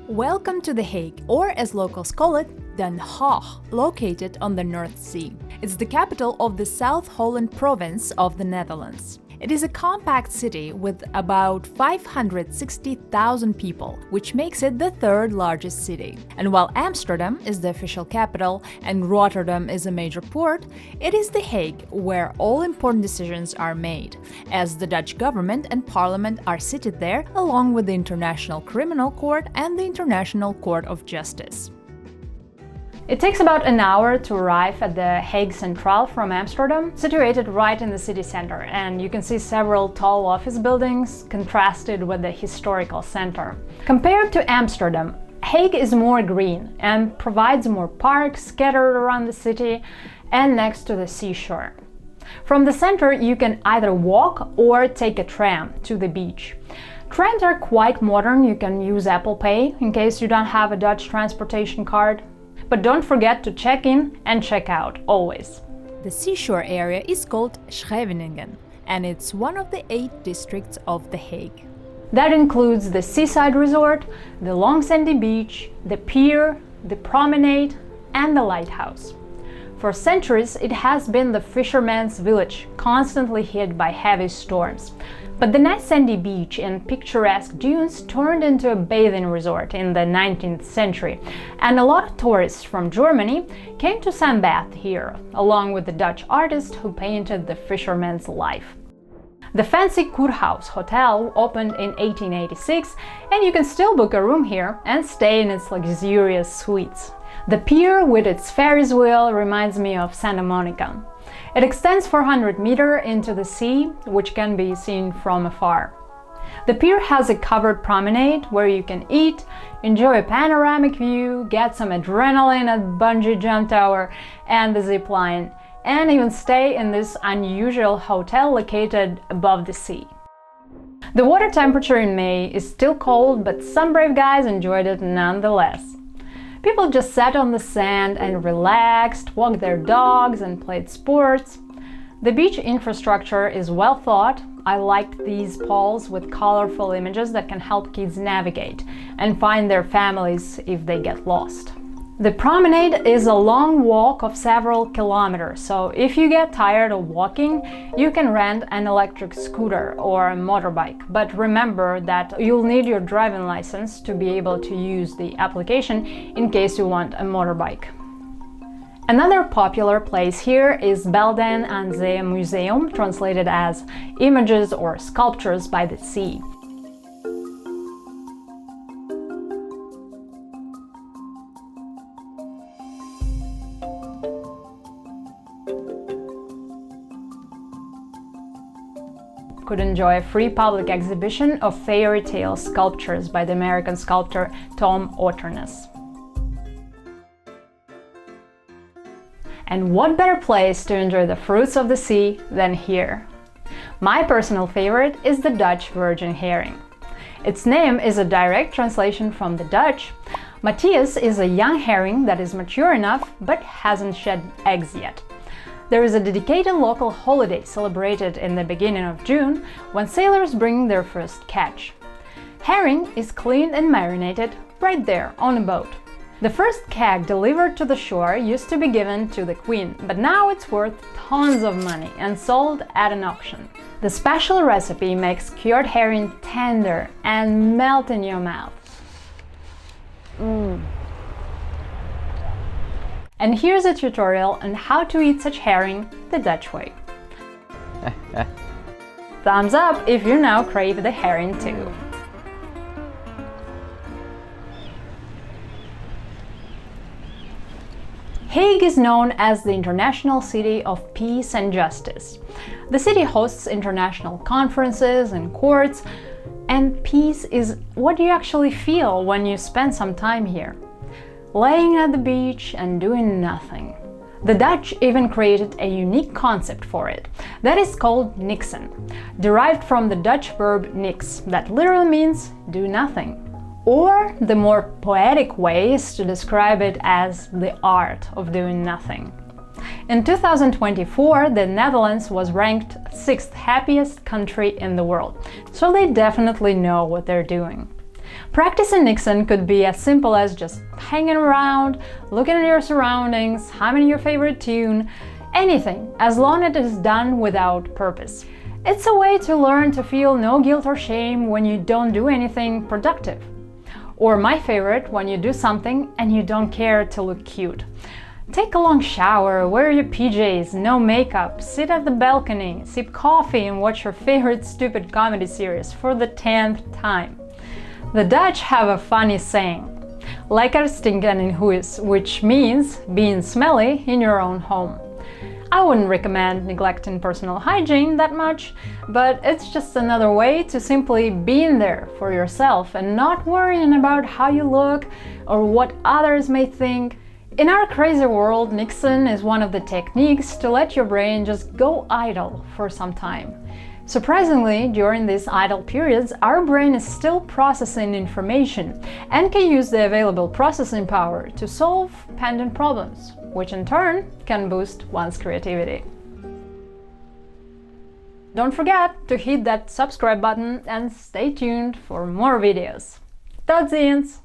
Welcome to The Hague, or as locals call it, Den Haag, located on the North Sea. It's the capital of the South Holland province of the Netherlands. It is a compact city with about 560,000 people, which makes it the third largest city. And while Amsterdam is the official capital and Rotterdam is a major port, it is The Hague where all important decisions are made, as the Dutch government and parliament are seated there along with the International Criminal Court and the International Court of Justice. It takes about an hour to arrive at the Hague Centraal from Amsterdam, situated right in the city center, and you can see several tall office buildings contrasted with the historical center. Compared to Amsterdam, Hague is more green and provides more parks scattered around the city and next to the seashore. From the center, you can either walk or take a tram to the beach. Trams are quite modern. You can use Apple Pay in case you don't have a Dutch transportation card. But don't forget to check in and check out, always. The seashore area is called Scheveningen, and it's one of the 8 districts of The Hague. That includes the seaside resort, the long sandy beach, the pier, the promenade, and the lighthouse. For centuries, it has been the fisherman's village, constantly hit by heavy storms. But the nice sandy beach and picturesque dunes turned into a bathing resort in the 19th century, and a lot of tourists from Germany came to sunbathe here, along with the Dutch artist who painted the fisherman's life. The fancy Kurhaus Hotel opened in 1886, and you can still book a room here and stay in its luxurious suites. The pier with its Ferris wheel reminds me of Santa Monica. It extends 400 meters into the sea, which can be seen from afar. The pier has a covered promenade where you can eat, enjoy a panoramic view, get some adrenaline at bungee jump tower and the zip line, and even stay in this unusual hotel located above the sea. The water temperature in May is still cold, but some brave guys enjoyed it nonetheless. People just sat on the sand and relaxed, walked their dogs and played sports. The beach infrastructure is well thought. I liked these poles with colorful images that can help kids navigate and find their families if they get lost. The promenade is a long walk of several kilometers, so if you get tired of walking, you can rent an electric scooter or a motorbike. But remember that you'll need your driving license to be able to use the application in case you want a motorbike. Another popular place here is Beelden and Zee Museum, translated as Images or Sculptures by the Sea. Could enjoy a free public exhibition of fairy tale sculptures by the American sculptor Tom Otterness. And what better place to enjoy the fruits of the sea than here? My personal favorite is the Dutch virgin herring. Its name is a direct translation from the Dutch. Matthias is a young herring that is mature enough but hasn't shed eggs yet. There is a dedicated local holiday celebrated in the beginning of June when sailors bring their first catch. Herring is cleaned and marinated right there on a boat. The first keg delivered to the shore used to be given to the queen, but now it's worth tons of money and sold at an auction. The special recipe makes cured herring tender and melt in your mouth. And here's a tutorial on how to eat such herring the Dutch way. Thumbs up if you now crave the herring too. Hague is known as the International City of Peace and Justice. The city hosts international conferences and courts, and peace is what you actually feel when you spend some time here. Laying at the beach and doing nothing. The Dutch even created a unique concept for it that is called Niksen, derived from the Dutch verb niks, that literally means do nothing. Or the more poetic way is to describe it as the art of doing nothing. In 2024, the Netherlands was ranked 6th happiest country in the world, so they definitely know what they're doing. Practicing Niksen could be as simple as just hanging around, looking at your surroundings, humming your favorite tune, anything, as long as it is done without purpose. It's a way to learn to feel no guilt or shame when you don't do anything productive. Or my favorite, when you do something and you don't care to look cute. Take a long shower, wear your PJs, no makeup, sit at the balcony, sip coffee and watch your favorite stupid comedy series for the 10th time. The Dutch have a funny saying, lekker stinken in huis, which means being smelly in your own home. I wouldn't recommend neglecting personal hygiene that much, but it's just another way to simply being there for yourself and not worrying about how you look or what others may think. In our crazy world, Niksen is one of the techniques to let your brain just go idle for some time. Surprisingly, during these idle periods, our brain is still processing information and can use the available processing power to solve pending problems, which in turn can boost one's creativity. Don't forget to hit that subscribe button and stay tuned for more videos. Tot ziens!